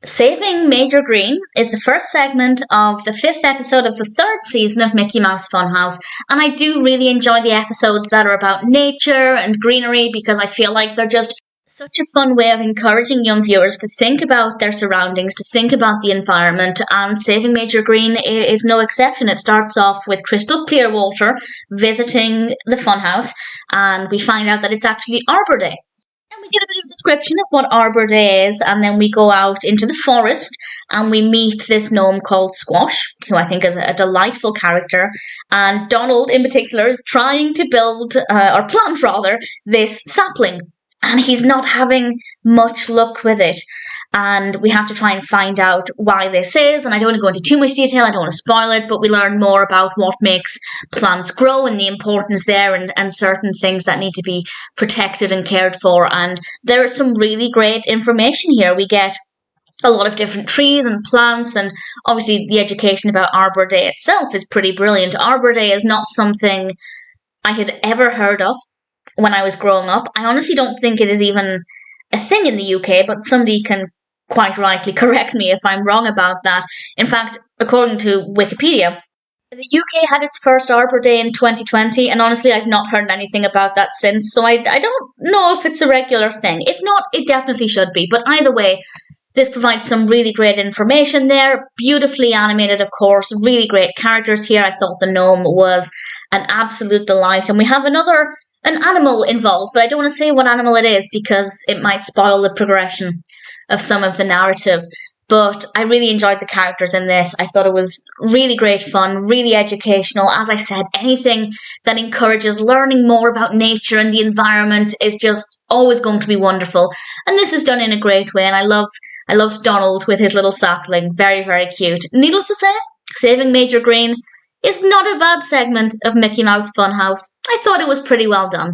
Saving Major Green is the first segment of the fifth episode of the third season of Mickey Mouse Funhouse, and I do really enjoy the episodes that are about nature and greenery because I feel like they're just such a fun way of encouraging young viewers to think about their surroundings, to think about the environment, and Saving Major Green is no exception. It starts off with Crystal Clearwater visiting the Funhouse, and we find out that it's actually Arbor Day. And we get a bit of description of what Arbor Day is, and then we go out into the forest and we meet this gnome called Squash, who I think is a delightful character. And Donald, in particular, is trying to build, or plant rather, this sapling. And he's not having much luck with it. And we have to try and find out why this is. And I don't want to go into too much detail, I don't want to spoil it, but we learn more about what makes plants grow and the importance there and certain things that need to be protected and cared for. And there is some really great information here. We get a lot of different trees and plants, and obviously the education about Arbor Day itself is pretty brilliant. Arbor Day is not something I had ever heard of when I was growing up. I honestly don't think it is even a thing in the UK, but somebody can quite rightly correct me if I'm wrong about that. In fact, according to Wikipedia, the UK had its first Arbor Day in 2020, and honestly, I've not heard anything about that since, so I don't know if it's a regular thing. If not, it definitely should be, but either way, this provides some really great information there, beautifully animated, of course, really great characters here. I thought the gnome was an absolute delight, and we have an animal involved, but I don't want to say what animal it is because it might spoil the progression of some of the narrative. But I really enjoyed the characters in this. I thought it was really great fun, really educational. As I said, anything that encourages learning more about nature and the environment is just always going to be wonderful. And this is done in a great way, and I loved Donald with his little sapling. Very, very cute. Needless to say, Saving Major Green is not a bad segment of Mickey Mouse Funhouse. I thought it was pretty well done.